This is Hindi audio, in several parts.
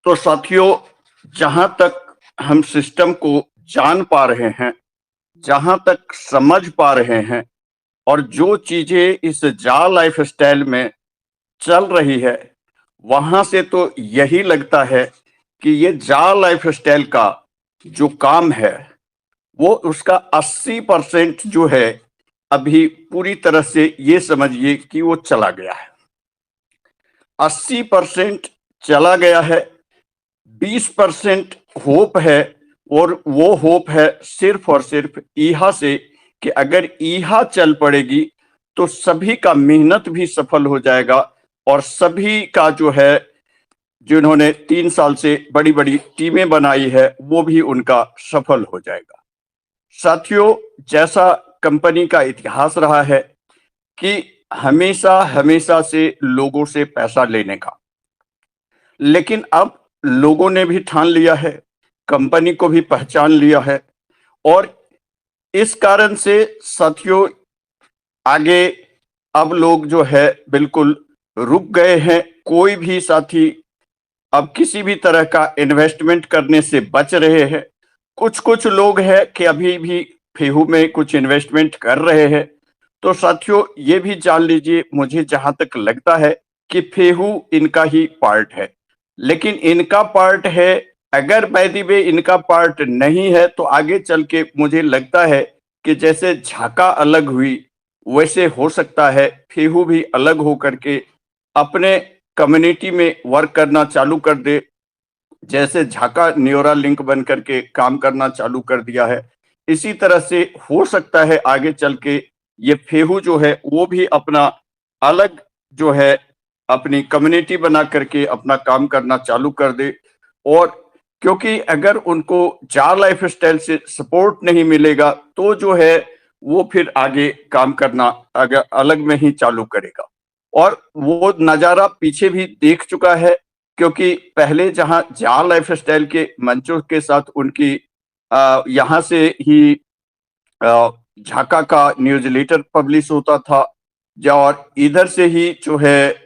तो साथियों, जहां तक हम सिस्टम को जान पा रहे हैं, जहां तक समझ पा रहे हैं और जो चीजें इस जा लाइफस्टाइल में चल रही है, वहां से तो यही लगता है कि ये जा लाइफस्टाइल का जो काम है वो उसका 80% जो है अभी पूरी तरह से ये समझिए कि वो चला गया है। 80% चला गया है, 20% होप है, और वो होप है सिर्फ और सिर्फ ईहा से कि अगर ईहा चल पड़ेगी तो सभी का मेहनत भी सफल हो जाएगा और सभी का जो है, जिन्होंने 3 साल से बड़ी बड़ी टीमें बनाई है, वो भी उनका सफल हो जाएगा। साथियों, जैसा कंपनी का इतिहास रहा है कि हमेशा हमेशा से लोगों से पैसा लेने का, लेकिन अब लोगों ने भी ठान लिया है, कंपनी को भी पहचान लिया है, और इस कारण से साथियों आगे अब लोग जो है बिल्कुल रुक गए हैं। कोई भी साथी अब किसी भी तरह का इन्वेस्टमेंट करने से बच रहे हैं। कुछ कुछ लोग हैं कि अभी भी फेहू में कुछ इन्वेस्टमेंट कर रहे हैं। तो साथियों ये भी जान लीजिए, मुझे जहां तक लगता है कि फेहू इनका ही पार्ट है, लेकिन इनका पार्ट है, अगर बाय द वे इनका पार्ट नहीं है तो आगे चल के मुझे लगता है कि जैसे झाका अलग हुई, वैसे हो सकता है फेहू भी अलग हो करके अपने कम्युनिटी में वर्क करना चालू कर दे, जैसे झाका न्यूरा लिंक बन करके काम करना चालू कर दिया है। इसी तरह से हो सकता है आगे चल के ये फेहू जो है वो भी अपना अलग जो है अपनी कम्युनिटी बना करके अपना काम करना चालू कर दे। और क्योंकि अगर उनको जा लाइफस्टाइल से सपोर्ट नहीं मिलेगा तो जो है वो फिर आगे काम करना अगर अलग में ही चालू करेगा। और वो नजारा पीछे भी देख चुका है, क्योंकि पहले जहां जा लाइफस्टाइल के मंचों के साथ उनकी यहाँ से ही झाका का न्यूज़लेटर पब्लिश होता था, और इधर से ही जो है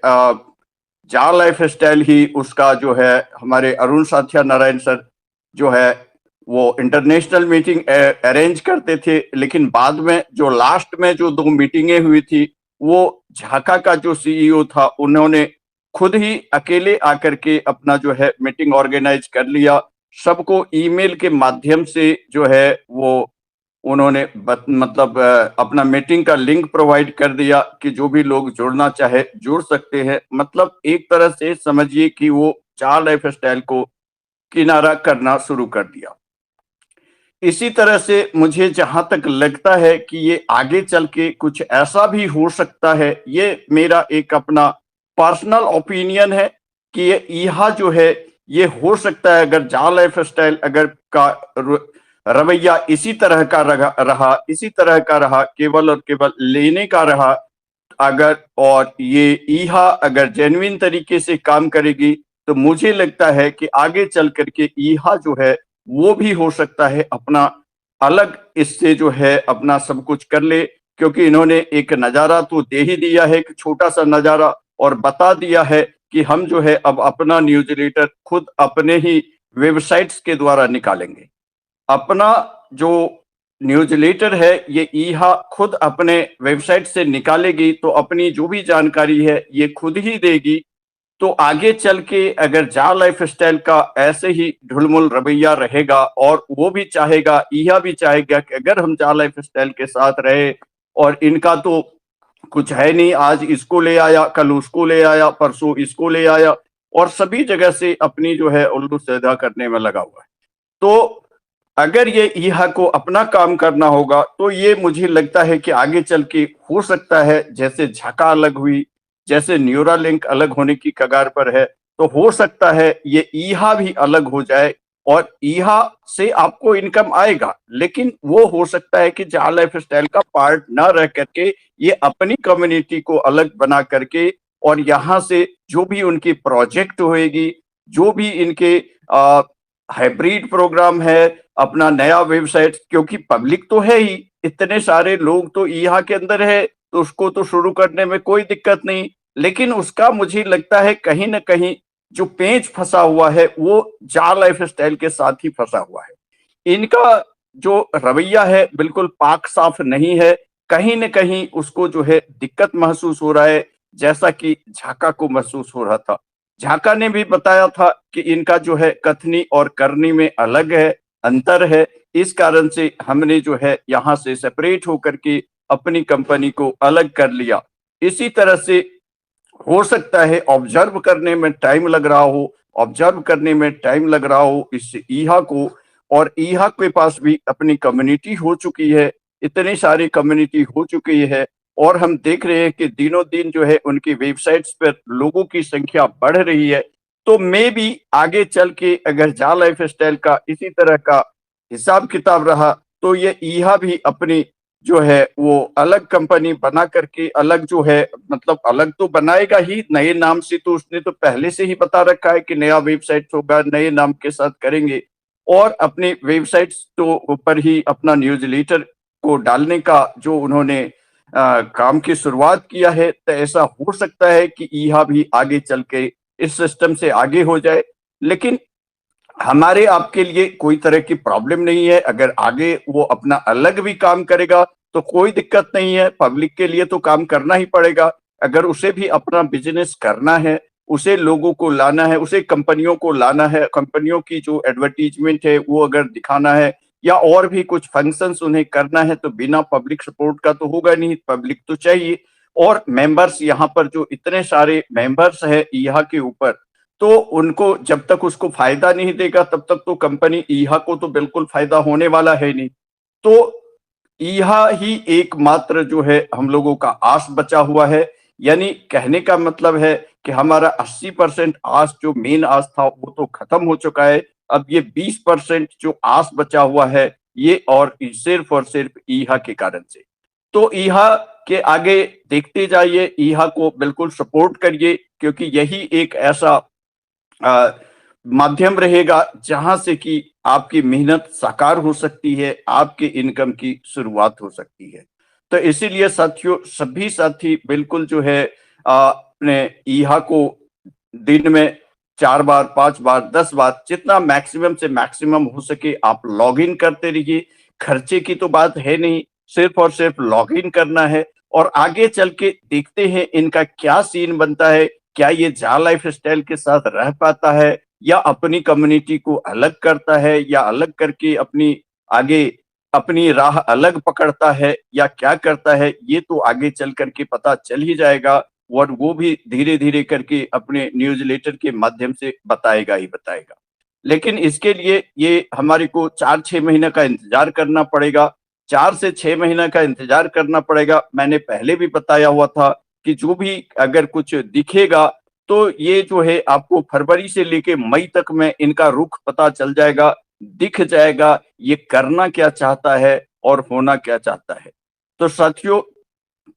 जा लाइफस्टाइल ही उसका जो है हमारे अरुण साथिया नारायण सर जो है वो इंटरनेशनल मीटिंग अरेंज करते थे। लेकिन बाद में जो लास्ट में जो 2 मीटिंगें हुई थी, वो झाका का जो सीईओ था उन्होंने खुद ही अकेले आकर के अपना जो है मीटिंग ऑर्गेनाइज कर लिया। सबको ईमेल के माध्यम से जो है वो उन्होंने मतलब अपना मीटिंग का लिंक प्रोवाइड कर दिया कि जो भी लोग जुड़ना चाहे जुड़ सकते हैं। मतलब एक तरह से समझिए कि वो जा लाइफस्टाइल को किनारा करना शुरू कर दिया। इसी तरह से मुझे जहां तक लगता है कि ये आगे चल के कुछ ऐसा भी हो सकता है, ये मेरा एक अपना पर्सनल ओपिनियन है कि ये ईहा जो है ये हो सकता है, अगर जा लाइफस्टाइल अगर का रवैया इसी तरह का रहा, इसी तरह का रहा, केवल और केवल लेने का रहा अगर, और ये ईहा अगर जेन्युइन तरीके से काम करेगी, तो मुझे लगता है कि आगे चल करके ईहा जो है वो भी हो सकता है अपना अलग इससे जो है अपना सब कुछ कर ले। क्योंकि इन्होंने एक नजारा तो दे ही दिया है, एक छोटा सा नजारा, और बता दिया है कि हम जो है अब अपना न्यूज़लेटर खुद अपने ही वेबसाइट्स के द्वारा निकालेंगे। अपना जो न्यूज़लेटर है ये ईहा खुद अपने वेबसाइट से निकालेगी, तो अपनी जो भी जानकारी है ये खुद ही देगी। तो आगे चल के अगर जा लाइफस्टाइल का ऐसे ही ढुलमुल रवैया रहेगा, और वो भी चाहेगा, ईहा भी चाहेगा कि अगर हम जा लाइफस्टाइल के साथ रहे, और इनका तो कुछ है नहीं, आज इसको ले आया, कल उसको ले आया, परसों इसको ले आया, और सभी जगह से अपनी जो है उल्लू सीधा करने में लगा हुआ है। तो अगर ये ईहा को अपना काम करना होगा तो ये मुझे लगता है कि आगे चल के हो सकता है, जैसे झाका अलग हुई, जैसे न्यूरा लिंक अलग होने की कगार पर है, तो हो सकता है ये ईहा भी अलग हो जाए, और ईहा से आपको इनकम आएगा, लेकिन वो हो सकता है कि जा लाइफस्टाइल का पार्ट ना रह करके ये अपनी कम्युनिटी को अलग बना करके, और यहाँ से जो भी उनकी प्रोजेक्ट होएगी, जो भी इनके हाइब्रिड प्रोग्राम है, अपना नया वेबसाइट, क्योंकि पब्लिक तो है ही, इतने सारे लोग तो ईहा के अंदर है, तो उसको तो शुरू करने में कोई दिक्कत नहीं। लेकिन उसका मुझे लगता है कहीं ना कहीं जो पेंच फंसा हुआ है वो जा लाइफस्टाइल के साथ ही फंसा हुआ है। इनका जो रवैया है बिल्कुल पाक साफ नहीं है। कहीं न कहीं उसको जो है दिक्कत महसूस हो रहा है, जैसा कि झाका को महसूस हो रहा था। झाका ने भी बताया था कि इनका जो है कथनी और करनी में अलग है, अंतर है। इस कारण से हमने जो है यहाँ से सेपरेट होकर के अपनी कंपनी को अलग कर लिया। इसी तरह से हो सकता है ऑब्जर्व करने में टाइम लग रहा हो, ऑब्जर्व करने में टाइम लग रहा हो इस ईहा को, और ईहा के पास भी अपनी कम्युनिटी हो चुकी है, इतनी सारी कम्युनिटी हो चुकी है, और हम देख रहे हैं कि दिनों-दिन जो है उनकी वेबसाइट्स पर लोगों की संख्या बढ़ रही है। तो मे बी आगे चल के अगर जा लाइफस्टाइल का इसी तरह का हिसाब-किताब रहा, तो ये ईहा भी अपनी जो है वो अलग कंपनी बना करके अलग जो है, मतलब अलग तो बनाएगा ही, नए नाम से तो उसने तो पहले से ही बता रखा है कि नया वेबसाइट होगा, नए नाम के साथ करेंगे, और अपनी वेबसाइट्स तो ऊपर ही अपना न्यूज़लेटर को डालने का जो उन्होंने काम की शुरुआत किया है, तो ऐसा हो सकता है कि ईहा भी आगे चल के इस सिस्टम से आगे हो जाए। लेकिन हमारे आपके लिए कोई तरह की प्रॉब्लम नहीं है, अगर आगे वो अपना अलग भी काम करेगा तो कोई दिक्कत नहीं है, पब्लिक के लिए तो काम करना ही पड़ेगा। अगर उसे भी अपना बिज़नेस करना है, उसे लोगों को लाना है, उसे कंपनियों को लाना है, कंपनियों की जो एडवर्टाइज़मेंट है वो अगर दिखाना है, या और भी कुछ फंक्शंस उन्हें करना है, तो बिना पब्लिक सपोर्ट का तो होगा नहीं, पब्लिक तो चाहिए। और मेंबर्स यहाँ पर जो इतने सारे मेंबर्स हैं यहाँ के ऊपर, तो उनको जब तक उसको फ़ायदा नहीं देगा तब तक तो कंपनी ईहा को तो बिल्कुल फ़ायदा होने वाला है नहीं। तो ईहा ही एकमात्र जो है हम लोगों का आस बचा हुआ है। यानी कहने का मतलब है कि हमारा 80% आस, जो मेन आस था, वो तो खत्म हो चुका है। अब ये 20% जो आस बचा हुआ है, ये और सिर्फ़ और सिर्फ़ ईहा के कारण से। तो ईहा के आगे देखते जाइए, ईहा को बिल्कुल सपोर्ट करिए, क्योंकि यही एक ऐसा अ, माध्यम रहेगा जहां से कि आपकी मेहनत साकार हो सकती है, आपके इनकम की शुरुआत हो सकती है। तो इसीलिए साथियों, सभी साथी बिल्कुल जो है अपने ईहा को दिन में 4 बार, 5 बार, 10 बार, जितना मैक्सिमम से मैक्सिमम हो सके आप लॉगिन करते रहिए। खर्चे की तो बात है नहीं, सिर्फ़ और सिर्फ़ लॉगिन करना है, और आगे चल के देखते हैं इनका क्या सीन बनता है। क्या ये जा लाइफस्टाइल के साथ रह पाता है, या अपनी कम्युनिटी को अलग करता है, या अलग करके अपनी आगे अपनी राह अलग पकड़ता है, या क्या करता है, ये तो आगे चल कर के पता चल ही जाएगा, और वो भी धीरे-धीरे करके अपने न्यूज़लेटर के माध्यम से बताएगा ही बताएगा। लेकिन इसके लिए ये हमारे को 4-6 महीने का इंतज़ार करना पड़ेगा। 4 से 6 महीने का इंतज़ार करना पड़ेगा। मैंने पहले भी बताया हुआ था कि जो भी अगर कुछ दिखेगा, तो ये जो है आपको फरवरी से लेके मई तक में इनका रुख पता चल जाएगा, दिख जाएगा, ये करना क्या चाहता है और होना क्या चाहता है। तो साथियों,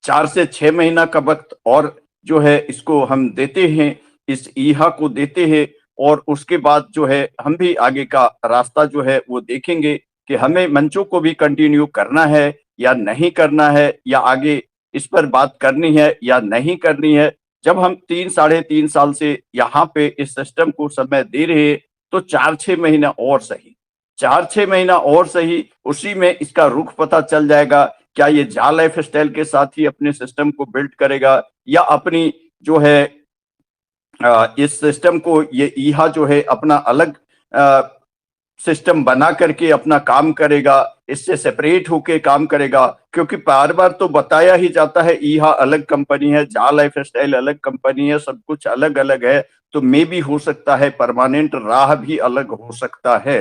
4 से 6 महीना का वक़्त और जो है इसको हम देते हैं, इस ईहा को देते हैं, और उसके बाद जो है हम भी आगे का रास्ता जो है वो देखेंगे कि हमें मंचों को भी कंटिन्यू करना है या नहीं करना है, या आगे इस पर बात करनी है या नहीं करनी है। जब हम 3 साढ़े 3 साल से यहाँ पे इस सिस्टम को समय दे रहे हैं, तो 4-6 महीना और सही, 4-6 महीना और सही, उसी में इसका रुख पता चल जाएगा। क्या ये जा लाइफस्टाइल के साथ ही अपने सिस्टम को बिल्ड करेगा, या अपनी जो है इस सिस्टम को ये ईहा जो है अपना अलग अ, सिस्टम बना करके अपना काम करेगा, इससे सेपरेट होके काम करेगा, क्योंकि बार-बार तो बताया ही जाता है ईहा अलग कंपनी है, जा लाइफस्टाइल अलग कंपनी है, सब कुछ अलग-अलग है, तो मेबी हो सकता है परमानेंट राह भी अलग हो सकता है।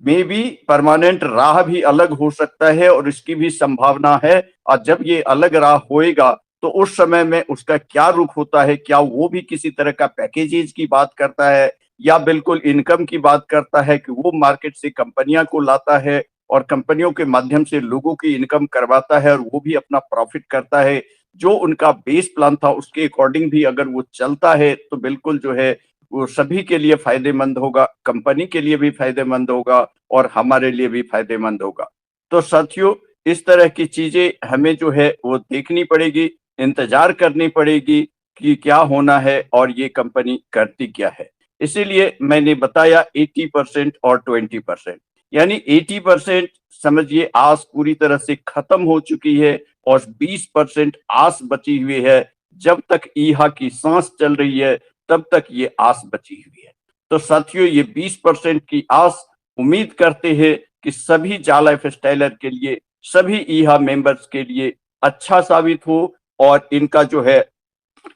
मेबी परमानेंट राह भी अलग हो सकता है, और इसकी भी संभावना है, और जब ये अलग राह होएगा, तो उस समय में उसका क्या रुख होता है, क्या वो भी किसी तरह का पैकेजेज़ की बात करता है, या बिल्कुल इनकम की बात करता है कि वो मार्केट से कंपनियाँ को लाता है और कंपनियों के माध्यम से लोगों की इनकम करवाता है, और वो भी अपना प्रॉफ़िट करता है। जो उनका बेस प्लान था उसके अकॉर्डिंग भी अगर वो चलता है, तो बिल्कुल जो है वो सभी के लिए फ़ायदेमंद होगा, कंपनी के लिए भी फ़ायदेमंद होगा और हमारे लिए भी फ़ायदेमंद होगा। तो साथियों, इस तरह की चीज़ें हमें जो है वो देखनी पड़ेगी, इंतज़ार करनी पड़ेगी कि क्या होना है और ये कंपनी करती क्या है। इसीलिए मैंने बताया 80% और 20%। यानी 80% समझिए आस पूरी तरह से खत्म हो चुकी है और 20% आस बची हुई है। जब तक ईहा की सांस चल रही है तब तक ये आस बची हुई है। तो साथियों, ये 20% की आस उम्मीद करते हैं कि सभी जाला लाइफ स्टाइलर के लिए, सभी ईहा मेंबर्स के लिए अच्छा साबित हो और इनका जो है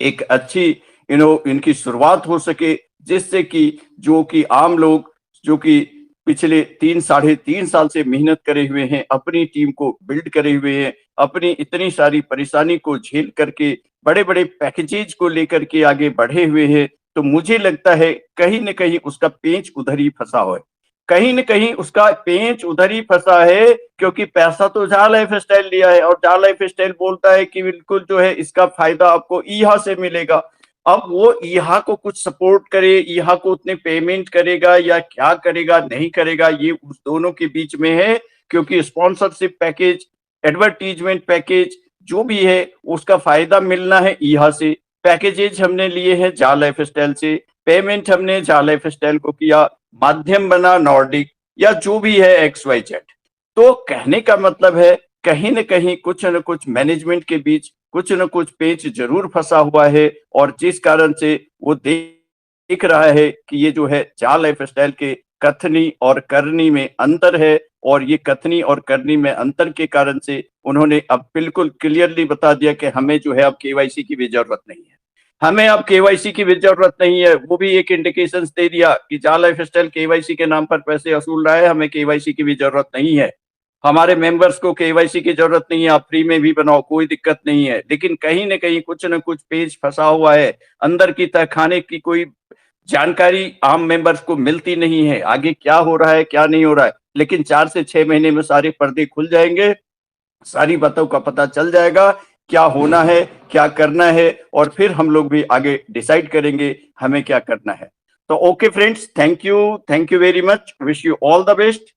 एक अच्छी इनकी शुरुआत हो सके, जिससे कि जो कि आम लोग जो कि पिछले 3 साढ़े 3 साल से मेहनत करे हुए हैं, अपनी टीम को बिल्ड करे हुए हैं, अपनी इतनी सारी परेशानी को झेल करके बड़े बड़े पैकेजेज को लेकर के आगे बढ़े हुए हैं, तो मुझे लगता है कहीं न कहीं उसका पेंच उधर ही फंसा हुआ है। कहीं न कहीं उसका पेंच उधर ही फंसा है, क्योंकि पैसा तो जहा लाइफ स्टाइल लिया है और जहा लाइफ स्टाइल बोलता है कि बिल्कुल जो है इसका फायदा आपको ईहा से मिलेगा। अब वो ईहा को कुछ सपोर्ट करे, ईहा को उतने पेमेंट करेगा या क्या करेगा, नहीं करेगा, ये उस दोनों के बीच में है। क्योंकि स्पॉन्सरशिप पैकेज, एडवर्टीजमेंट पैकेज जो भी है उसका फायदा मिलना है ईहा से। पैकेजेज हमने लिए हैं जहा लाइफ स्टाइल से, पेमेंट हमने जहा लाइफ स्टाइल को किया, माध्यम बना नॉर्डिक या जो भी है XYZ। तो कहने का मतलब है कहीं न कहीं कुछ न कुछ मैनेजमेंट के बीच कुछ न कुछ पेच जरूर फंसा हुआ है, और जिस कारण से वो दिख रहा है कि ये जो है जहा लाइफ स्टाइल के कथनी और करनी में अंतर है, और ये कथनी और करनी में अंतर के कारण से उन्होंने अब बिल्कुल क्लियरली बता दिया कि हमें जो है अब केवाईसी की भी जरूरत नहीं है। हमें अब केवाईसी की भी जरूरत नहीं है। वो भी एक इंडिकेशन दे दिया कि जहा लाइफ स्टाइल केवाईसी के नाम पर पैसे वसूल रहा है, हमें केवाईसी की भी जरूरत नहीं है। हमारे मेंबर्स को केवाईसी की जरूरत नहीं है, आप फ्री में भी बनाओ, कोई दिक्कत नहीं है। लेकिन कहीं न कहीं कुछ न कुछ पेच फंसा हुआ है, अंदर की तहखाने की कोई जानकारी आम मेंबर्स को मिलती नहीं है, आगे क्या हो रहा है क्या नहीं हो रहा है। लेकिन 4 से 6 महीने में सारे पर्दे खुल जाएंगे, सारी बातों का पता चल जाएगा, क्या होना है, क्या करना है, और फिर हम लोग भी आगे डिसाइड करेंगे हमें क्या करना है। तो okay friends, thank you very much, wish you all the best.